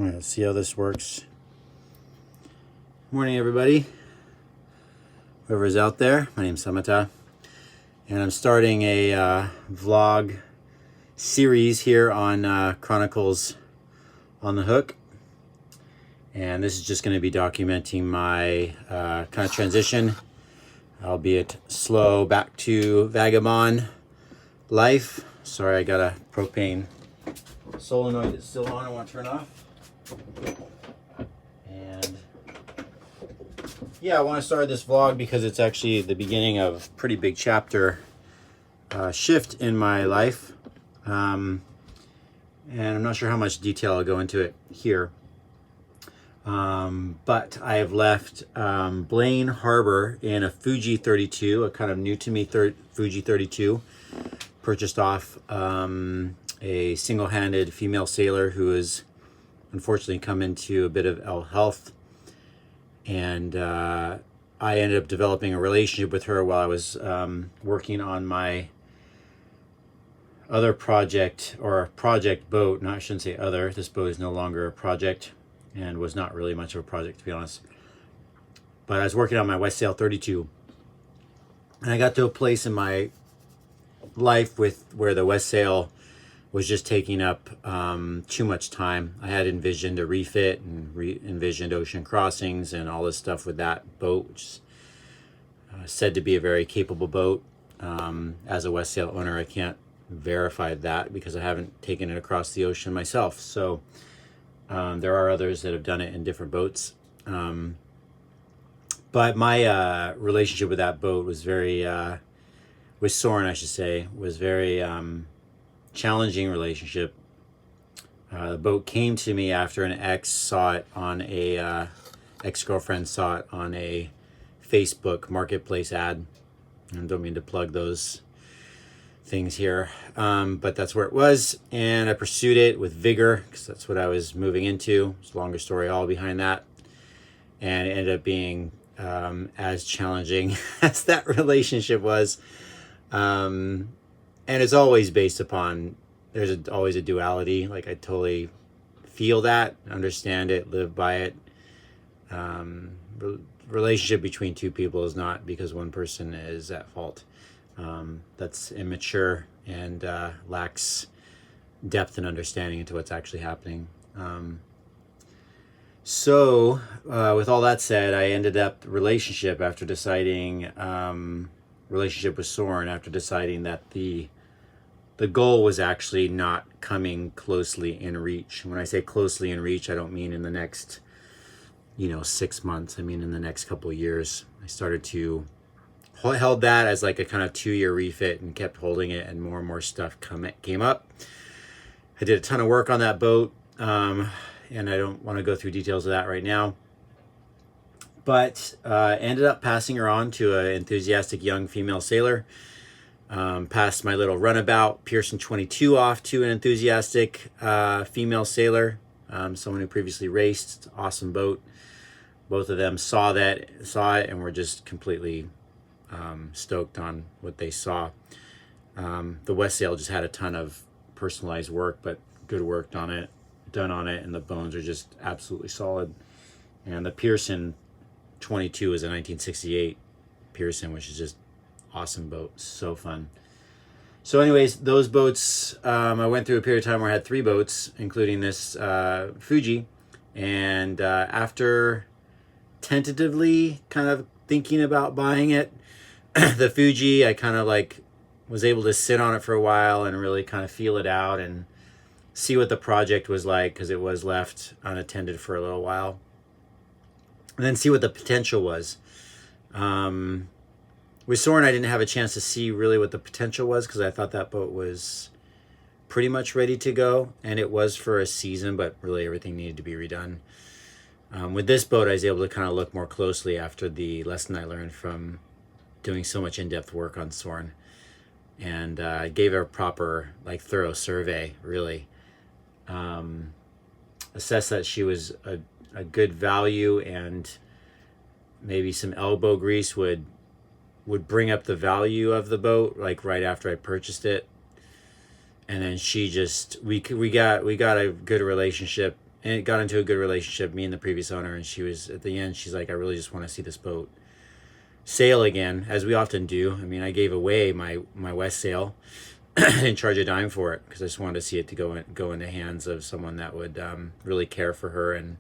Let's see how this works. Morning, everybody. Whoever's out there, my name's Samata, and I'm starting a vlog series here on Chronicles on the Hook. And this is just going to be documenting my kind of transition, albeit slow, back to vagabond life. Sorry, I got a propane solenoid that's still on. I want to turn off. And yeah, I want to start this vlog because it's actually the beginning of a pretty big chapter shift in my life. And I'm not sure how much detail I'll go into it here. But I have left Blaine Harbor in a Fuji 32, a kind of new to me Fuji 32, purchased off a single-handed female sailor who has unfortunately come into a bit of ill health. And I ended up developing a relationship with her while I was working on my other project, or project boat. No, I shouldn't say other. This boat is no longer a project and was not really much of a project, to be honest. But I was working on my West Sail 32. And I got to a place in my life where the West Sail was just taking up too much time. I had envisioned a refit and envisioned ocean crossings and all this stuff with that boat, which is said to be a very capable boat. As a West Sail owner, I can't verify that because I haven't taken it across the ocean myself. So there are others that have done it in different boats. But my relationship with that boat was very, with Soren, I should say, was very challenging relationship. The boat came to me after an ex-girlfriend saw it on a Facebook marketplace ad. I don't mean to plug those things here, but that's where it was, and I pursued it with vigor because that's what I was moving into. It's a longer story all behind that, and it ended up being as challenging as that relationship was. And it's always based upon, there's always a duality. Like, I totally feel that, understand it, live by it. Relationship between two people is not because one person is at fault. That's immature and lacks depth and understanding into what's actually happening. So with all that said, I ended up relationship with Soren after deciding that the goal was actually not coming closely in reach. When I say closely in reach, I don't mean in the next 6 months. I mean in the next couple of years. I started to held that as like a kind of 2-year refit and kept holding it, and more stuff came up. I did a ton of work on that boat, and I don't want to go through details of that right now. But ended up passing her on to an enthusiastic young female sailor. Passed my little runabout Pearson 22 off to an enthusiastic female sailor, someone who previously raced. Awesome boat. Both of them saw it, and were just completely stoked on what they saw. The West Sail just had a ton of personalized work, but good work done on it, and the bones are just absolutely solid. And the Pearson 22 is a 1968 Pearson, which is just awesome boat, so fun. So anyways, those boats, I went through a period of time where I had 3 boats, including this Fuji. And after tentatively kind of thinking about buying it, the Fuji, I kind of was able to sit on it for a while and really kind of feel it out and see what the project was like, because it was left unattended for a little while, and then see what the potential was. With Soren, I didn't have a chance to see really what the potential was because I thought that boat was pretty much ready to go, and it was for a season, but really everything needed to be redone. With this boat, I was able to kind of look more closely after the lesson I learned from doing so much in-depth work on Soren, and gave her a proper, thorough survey, really. Assessed that she was a good value, and maybe some elbow grease would bring up the value of the boat, right after I purchased it. And then she just, we got a good relationship and it got into a good relationship, me and the previous owner, and she was, at the end, she's like, I really just want to see this boat sail again, as we often do. I mean, I gave away my West sail. I didn't charge a dime for it because I just wanted to see it to go in the hands of someone that would really care for her and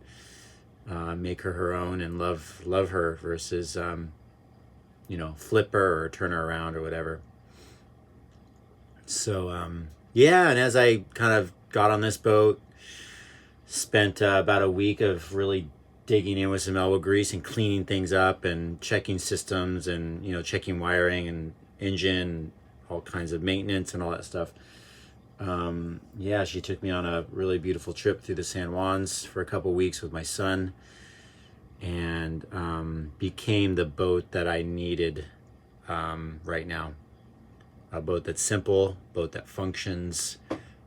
make her her own and love her versus flip her or turn her around or whatever. So yeah, and as I kind of got on this boat, spent about a week of really digging in with some elbow grease and cleaning things up and checking systems and checking wiring and engine, all kinds of maintenance and all that stuff. Yeah, she took me on a really beautiful trip through the San Juans for a couple weeks with my son, and became the boat that I needed right now. A boat that's simple, boat that functions,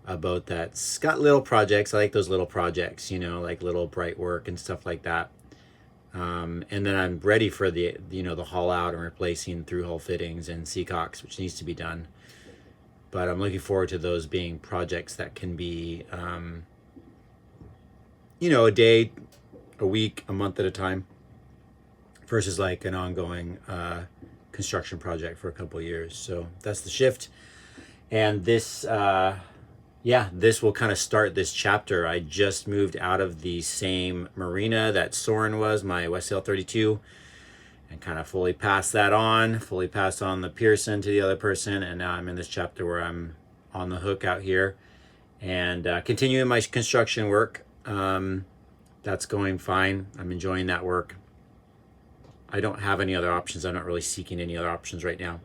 a boat that's got little projects. I like those little projects, like little bright work and stuff like that. And then I'm ready for the haul out and replacing through hull fittings and seacocks, which needs to be done. But I'm looking forward to those being projects that can be, a day, a week, a month at a time, versus like an ongoing construction project for a couple of years. So that's the shift. And this will kind of start this chapter. I just moved out of the same Marina that Soren was, my West Sail 32, and kind of fully passed on the Pearson to the other person. And now I'm in this chapter where I'm on the hook out here and continuing my construction work. That's going fine. I'm enjoying that work. I don't have any other options. I'm not really seeking any other options right now.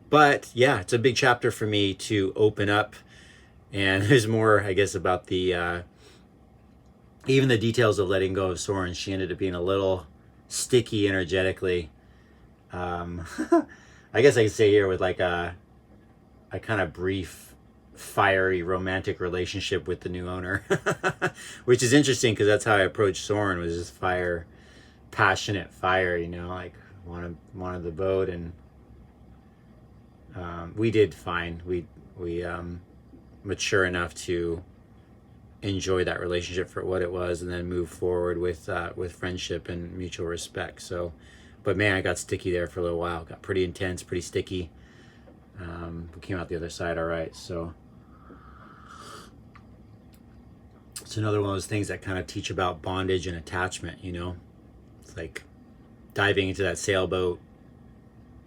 But yeah, it's a big chapter for me to open up. And there's more, I guess, about the even the details of letting go of Soren. She ended up being a little sticky energetically. I guess I could say here with like a kind of brief, fiery, romantic relationship with the new owner, which is interesting because that's how I approached Soren, was just passionate fire, like wanted the boat, and we did fine. We mature enough to enjoy that relationship for what it was, and then move forward with friendship and mutual respect. So, but man, I got sticky there for a little while. Got pretty intense, pretty sticky. We came out the other side all right. So it's another one of those things that kind of teach about bondage and attachment. It's like diving into that sailboat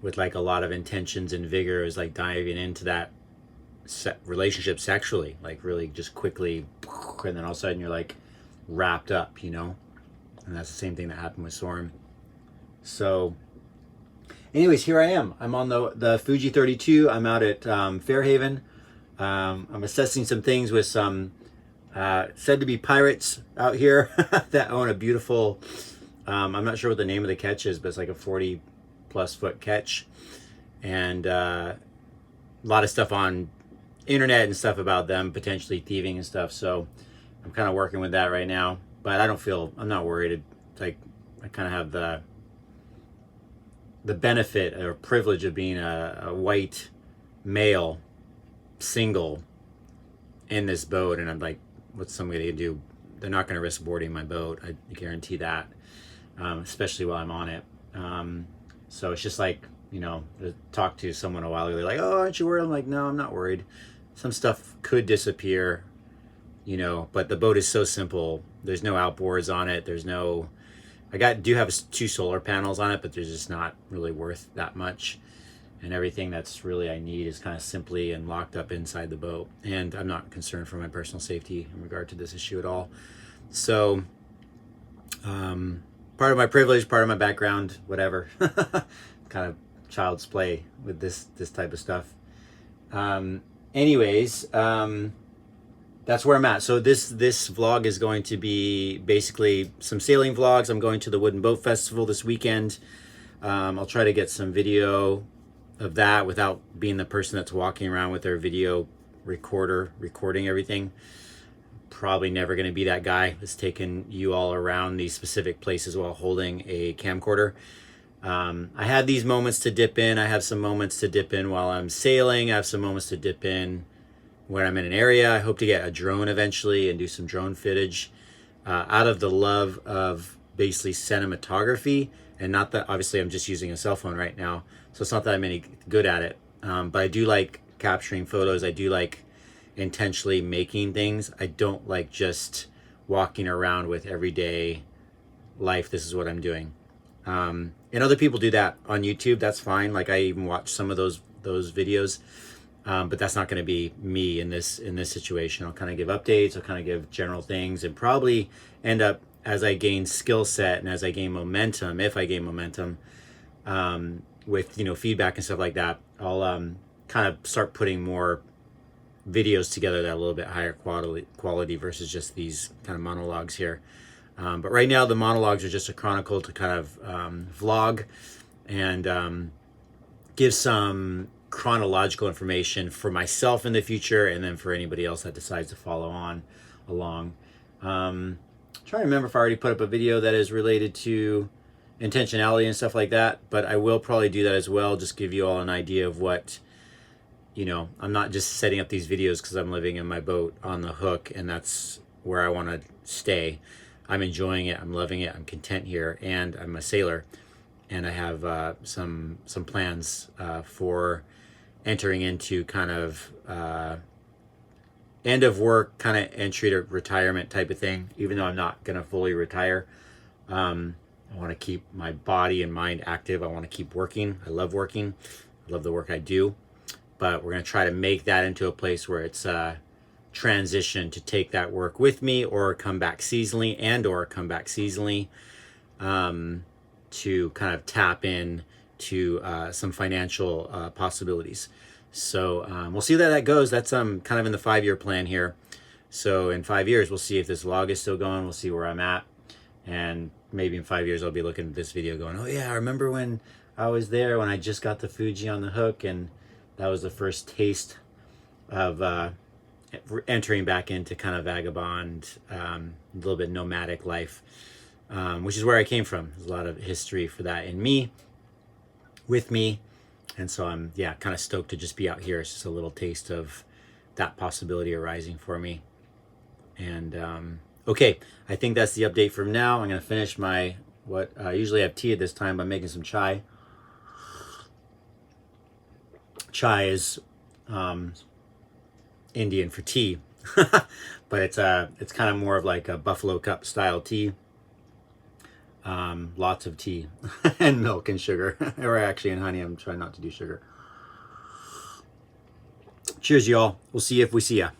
with like a lot of intentions and vigor is like diving into that relationship sexually, like really just quickly, and then all of a sudden you're like wrapped up, and that's the same thing that happened with Soren. So anyways, here I am. I'm on the Fuji 32. I'm out at Fairhaven. I'm assessing some things with some said to be pirates out here that own a beautiful, I'm not sure what the name of the catch is, but it's like a 40 plus foot catch, and a lot of stuff on internet and stuff about them potentially thieving and stuff. So I'm kind of working with that right now, but I'm not worried. It's like I kind of have the benefit or privilege of being a white male single in this boat, and I'm like, what's somebody gonna do? They're not going to risk boarding my boat. I guarantee that, especially while I'm on it. So it's just like, to talk to someone a while ago, they're like, oh, aren't you worried? I'm like, no, I'm not worried. Some stuff could disappear, but the boat is so simple. There's no outboards on it. I do have 2 solar panels on it, but they're just not really worth that much. And everything that's really I need is kind of simply and locked up inside the boat. And I'm not concerned for my personal safety in regard to this issue at all. So, part of my privilege, part of my background, whatever, kind of child's play with this type of stuff. Anyways, that's where I'm at. So this vlog is going to be basically some sailing vlogs. I'm going to the Wooden Boat Festival this weekend. I'll try to get some video of that without being the person that's walking around with their video recorder recording everything. Probably never going to be that guy that's taking you all around these specific places while holding a camcorder. I have these moments to dip in. I have some moments to dip in while I'm sailing. I have some moments to dip in when I'm in an area. I hope to get a drone eventually and do some drone footage out of the love of basically cinematography. And not that, obviously I'm just using a cell phone right now, so it's not that I'm any good at it. But I do like capturing photos. I do like intentionally making things. I don't like just walking around with everyday life. This is what I'm doing. And other people do that on YouTube. That's fine. Like I even watch some of those videos. But that's not going to be me in this situation. I'll kind of give updates. I'll kind of give general things, and probably end up, as I gain skill set and as I gain momentum, if I gain momentum, with feedback and stuff like that, I'll kind of start putting more videos together that are a little bit higher quality versus just these kind of monologues here. But right now the monologues are just a chronicle to kind of vlog and give some chronological information for myself in the future, and then for anybody else that decides to follow on along. Trying to remember if I already put up a video that is related to intentionality and stuff like that, but I will probably do that as well. Just give you all an idea of what, I'm not just setting up these videos because I'm living in my boat on the hook and that's where I want to stay. I'm enjoying it. I'm loving it. I'm content here, and I'm a sailor, and I have some plans for entering into kind of end of work, kind of entry to retirement type of thing. Even though I'm not going to fully retire, I want to keep my body and mind active. I want to keep working. I love working. I love the work I do. But we're going to try to make that into a place where it's transition to take that work with me, or come back seasonally, to kind of tap in to some financial possibilities. So we'll see how that goes. That's kind of in the 5-year plan here. So in 5 years, we'll see if this vlog is still going. We'll see where I'm at. And maybe in 5 years, I'll be looking at this video going, oh yeah, I remember when I was there, when I just got the Fuji on the hook. And that was the first taste of entering back into kind of vagabond, a little bit nomadic life, which is where I came from. There's a lot of history for that in me, with me. And so I'm, kind of stoked to just be out here. It's just a little taste of that possibility arising for me. And okay, I think that's the update from now. I'm going to finish my, I usually have tea at this time, but I'm making some chai. Chai is Indian for tea, but it's kind of more of like a buffalo cup style tea. Lots of tea and milk and sugar, or actually in honey. I'm trying not to do sugar. Cheers, y'all. We'll see you if we see ya.